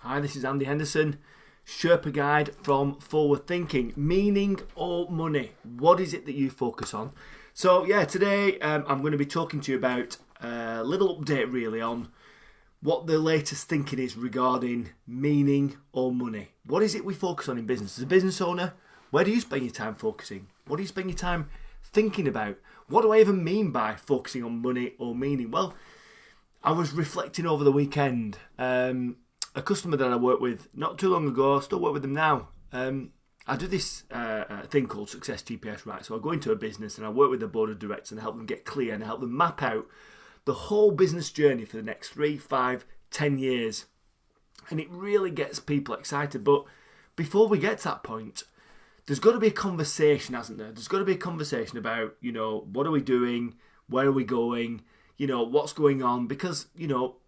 Hi, this is Andy Henderson, Sherpa Guide from Forward Thinking. Meaning or money? What is it that you focus on? So today I'm going to be talking to you about a little update really on what the latest thinking is regarding meaning or money. What is it we focus on in business? As a business owner, where do you spend your time focusing? What do you spend your time thinking about? What do I even mean by focusing on money or meaning? Well, I was reflecting over the weekend. A customer that I worked with not too long ago, I still work with them now. I do this thing called Success GPS, right? So I go into a business and I work with the board of directors and I help them get clear and I help them map out the whole business journey for the next 3, 5, 10 years. And it really gets people excited. But before we get to that point, there's got to be a conversation, hasn't there? There's got to be a conversation about, what are we doing? Where are we going? What's going on? Because,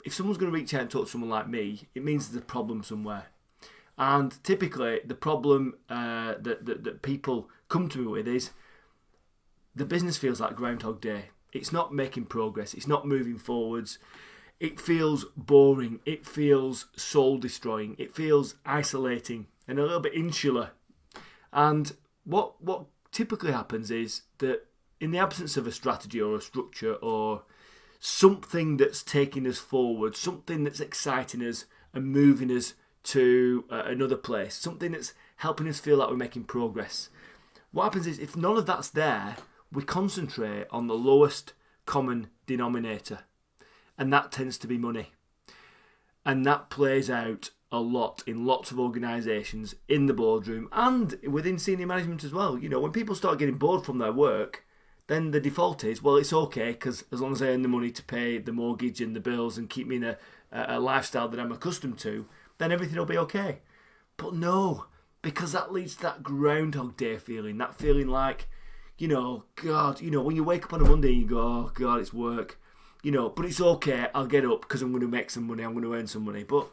if someone's going to reach out and talk to someone like me, it means there's a problem somewhere. And typically, the problem that people come to me with is the business feels like Groundhog Day. It's not making progress. It's not moving forwards. It feels boring. It feels soul-destroying. It feels isolating and a little bit insular. And what typically happens is that in the absence of a strategy or a structure or something that's taking us forward, something that's exciting us and moving us to another place, something that's helping us feel like we're making progress. What happens is if none of that's there, we concentrate on the lowest common denominator, and that tends to be money. And that plays out a lot in lots of organisations, in the boardroom and within senior management as well. When people start getting bored from their work, then the default is, well, it's okay because as long as I earn the money to pay the mortgage and the bills and keep me in a lifestyle that I'm accustomed to, then everything will be okay. But no, because that leads to that Groundhog Day feeling, that feeling like, God, when you wake up on a Monday and you go, oh, God, it's work, but it's okay, I'll get up because I'm going to make some money, I'm going to earn some money. But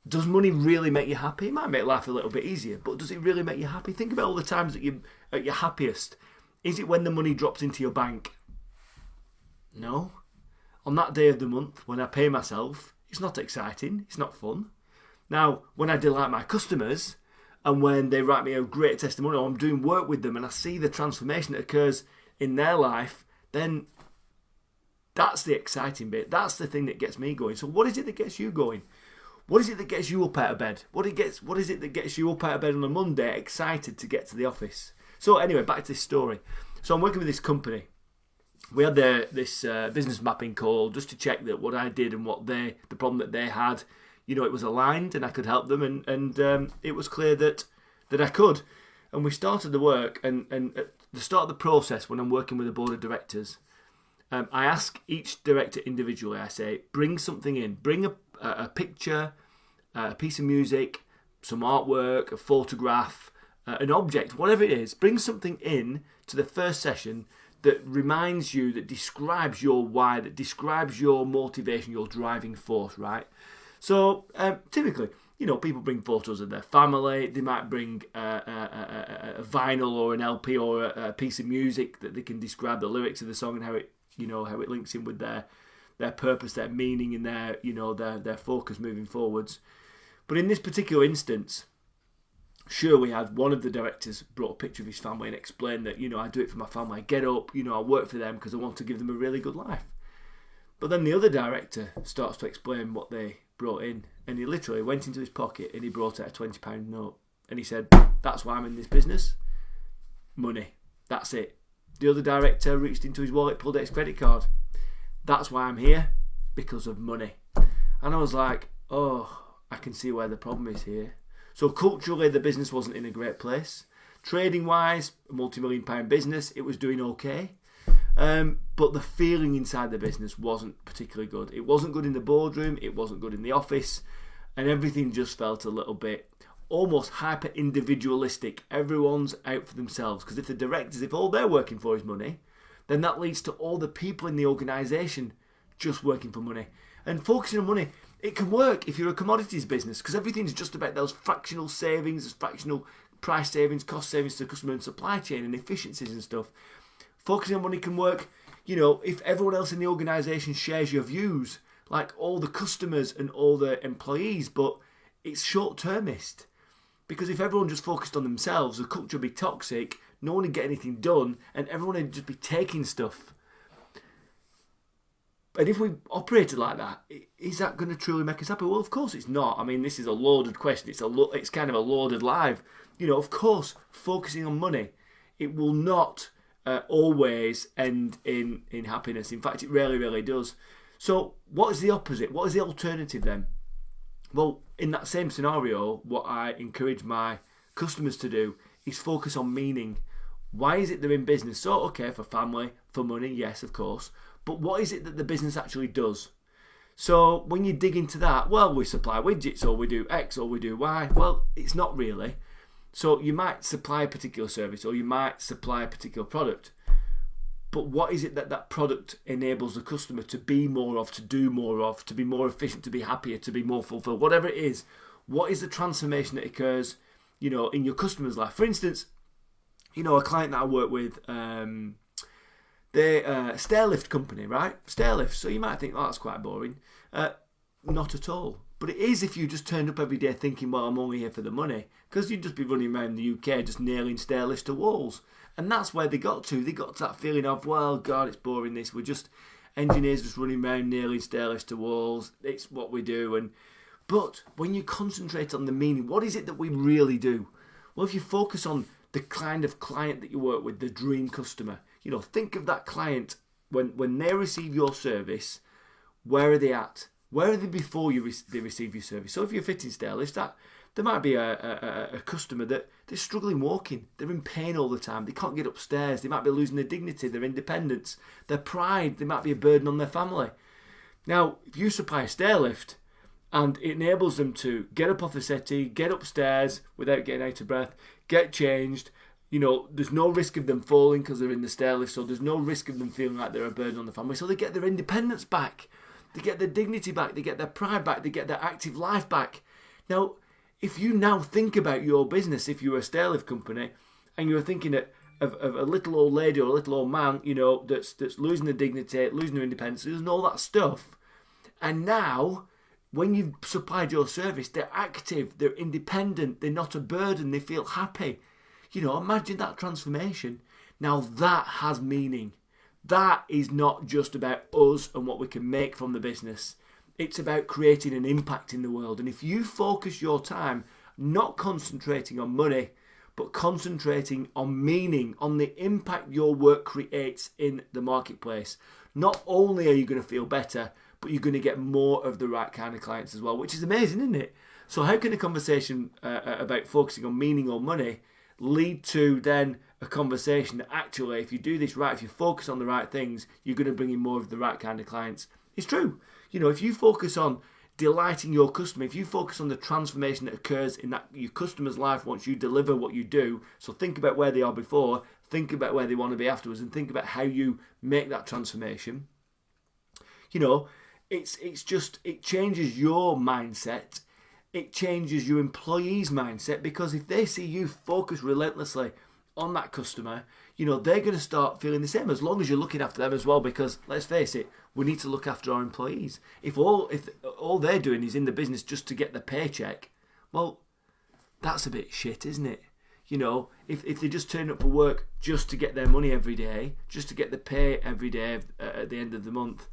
does money really make you happy? It might make life a little bit easier, but does it really make you happy? Think about all the times that you're at your happiest. Is it when the money drops into your bank? No. On that day of the month, when I pay myself, it's not exciting. It's not fun. Now, when I delight my customers and when they write me a great testimonial, I'm doing work with them and I see the transformation that occurs in their life, then that's the exciting bit. That's the thing that gets me going. So what is it that gets you going? What is it that gets you up out of bed? What is it that gets you up out of bed on a Monday, excited to get to the office? So anyway, back to this story. So I'm working with this company. We had this business mapping call just to check that what I did and the problem that they had, it was aligned and I could help them. And it was clear that I could. And we started the work. And at the start of the process, when I'm working with a board of directors, I ask each director individually, I say, bring something in. Bring a picture, a piece of music, some artwork, a photograph, an object, whatever it is. Bring something in to the first session that reminds you, that describes your why, that describes your motivation, your driving force, right? So typically, people bring photos of their family. They might bring a vinyl or an LP or a piece of music that they can describe the lyrics of the song and how it links in with their purpose, their meaning, and their focus moving forwards. But in this particular instance, sure, we had one of the directors brought a picture of his family and explained that, I do it for my family. I get up, I work for them because I want to give them a really good life. But then the other director starts to explain what they brought in. And he literally went into his pocket and he brought out a £20 note. And he said, that's why I'm in this business. Money. That's it. The other director reached into his wallet, pulled out his credit card. That's why I'm here. Because of money. And I was like, oh, I can see where the problem is here. So culturally, the business wasn't in a great place. Trading-wise, a multi-million-pound business, it was doing okay. But the feeling inside the business wasn't particularly good. It wasn't good in the boardroom. It wasn't good in the office. And everything just felt a little bit almost hyper-individualistic. Everyone's out for themselves. Because if all they're working for is money, then that leads to all the people in the organisation just working for money. And focusing on money, it can work if you're a commodities business because everything's just about those fractional savings, those fractional price savings, cost savings to the customer and supply chain and efficiencies and stuff. Focusing on money can work, if everyone else in the organisation shares your views, like all the customers and all the employees, but it's short-termist. Because if everyone just focused on themselves, the culture would be toxic, no one would get anything done, and everyone would just be taking stuff. And if we operated like that, is that going to truly make us happy? Well, of course it's not. I mean, this is a loaded question. It's kind of a loaded live. Of course, focusing on money, it will not always end in happiness. In fact, it rarely, rarely does. So what is the opposite? What is the alternative then? Well, in that same scenario, what I encourage my customers to do is focus on meaning. Why is it they're in business? So, okay, for family, for money, yes, of course. But what is it that the business actually does? So when you dig into that, well, we supply widgets, or we do X, or we do Y. Well, it's not really. So you might supply a particular service, or you might supply a particular product. But what is it that product enables the customer to be more of, to do more of, to be more efficient, to be happier, to be more fulfilled, whatever it is? What is the transformation that occurs, in your customer's life? For instance, a client that I work with, they're a stairlift company, right? Stairlift. So you might think, oh, that's quite boring. Not at all. But it is if you just turned up every day thinking, well, I'm only here for the money. Because you'd just be running around the UK just nailing stairlifts to walls. And that's where they got to. They got to that feeling of, well, God, it's boring this. We're just engineers just running around nailing stairlifts to walls. It's what we do. But when you concentrate on the meaning, what is it that we really do? Well, if you focus on the kind of client that you work with, the dream customer, think of that client when they receive your service. Where are they at? Where are they before they receive your service? So if you're fitting stairlifts, there might be a customer that they're struggling walking. They're in pain all the time. They can't get upstairs. They might be losing their dignity, their independence, their pride. They might be a burden on their family. Now, if you supply a stairlift and it enables them to get up off the settee, get upstairs without getting out of breath, get changed, there's no risk of them falling because they're in the stairlift, so there's no risk of them feeling like they're a burden on the family. So they get their independence back. They get their dignity back. They get their pride back. They get their active life back. Now, if you now think about your business, if you're a stairlift company and you're thinking of a little old lady or a little old man, that's losing their dignity, losing their independence, losing all that stuff, and now when you've supplied your service, they're active, they're independent, they're not a burden, they feel happy. Imagine that transformation. Now that has meaning. That is not just about us and what we can make from the business. It's about creating an impact in the world. And if you focus your time not concentrating on money, but concentrating on meaning, on the impact your work creates in the marketplace, not only are you going to feel better, but you're going to get more of the right kind of clients as well, which is amazing, isn't it? So how can a conversation about focusing on meaning or money lead to then a conversation that actually, if you do this right, if you focus on the right things, you're going to bring in more of the right kind of clients? It's true. If you focus on delighting your customer, if you focus on the transformation that occurs in your customer's life once you deliver what you do, so think about where they are before, think about where they want to be afterwards, and think about how you make that transformation. It changes your mindset. It changes your employees' mindset, because if they see you focus relentlessly on that customer, they're going to start feeling the same, as long as you're looking after them as well, because let's face it, we need to look after our employees. If all they're doing is in the business just to get the paycheck, well, that's a bit shit, isn't it? If they just turn up for work just to get their money every day, just to get the pay every day at the end of the month,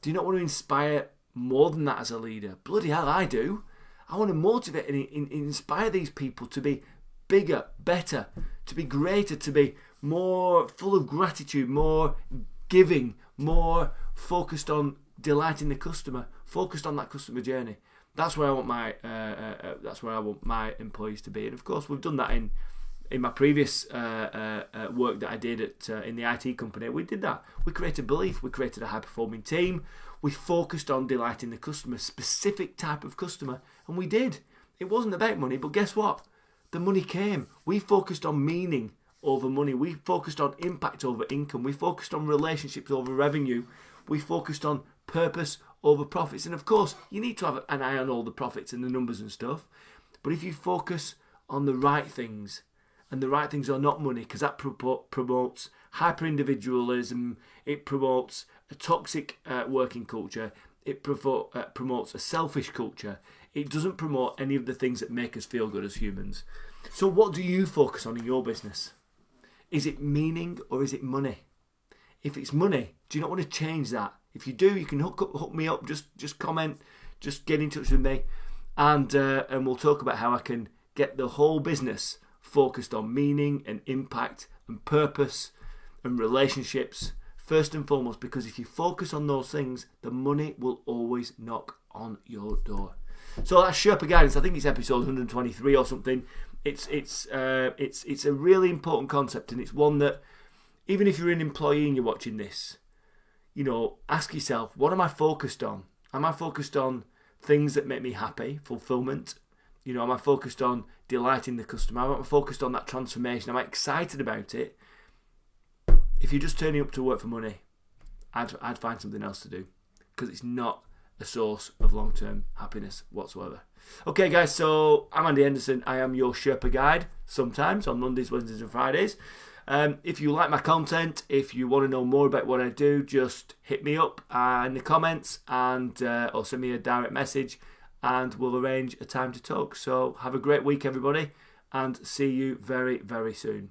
do you not want to inspire more than that as a leader? Bloody hell, I do. I want to motivate and inspire these people to be bigger, better, to be greater, to be more full of gratitude, more giving, more focused on delighting the customer, focused on that customer journey. That's where I want my employees to be. And of course, we've done that in my previous work that I did in the IT company. We did that. We created belief. We created a high-performing team. We focused on delighting the customer, specific type of customer, and we did. It wasn't about money, but guess what? The money came. We focused on meaning over money. We focused on impact over income. We focused on relationships over revenue. We focused on purpose over profits. And of course, you need to have an eye on all the profits and the numbers and stuff. But if you focus on the right things, and the right things are not money, because that promotes hyper-individualism, it promotes a toxic working culture, it promotes a selfish culture, It doesn't promote any of the things that make us feel good as humans. So what do you focus on in your business? Is it meaning or is it money? If it's money, do you not want to change that? If you do, you can hook me up. Just comment. Just get in touch with me, and we'll talk about how I can get the whole business focused on meaning and impact and purpose and relationships first and foremost. Because if you focus on those things, the money will always knock on your door. So that's Sherpa Guidance. I think it's episode 123 or something. It's a really important concept, and it's one that even if you're an employee and you're watching this, ask yourself, what am I focused on? Am I focused on things that make me happy, fulfillment? Am I focused on delighting the customer? Am I focused on that transformation? Am I excited about it? If you're just turning up to work for money, I'd find something else to do, because it's not a source of long-term happiness whatsoever. Okay, guys, so I'm Andy Henderson. I am your Sherpa Guide, sometimes on Mondays, Wednesdays and Fridays. If you like my content, if you want to know more about what I do, just hit me up in the comments and or send me a direct message, and we'll arrange a time to talk. So have a great week, everybody, and see you very, very soon.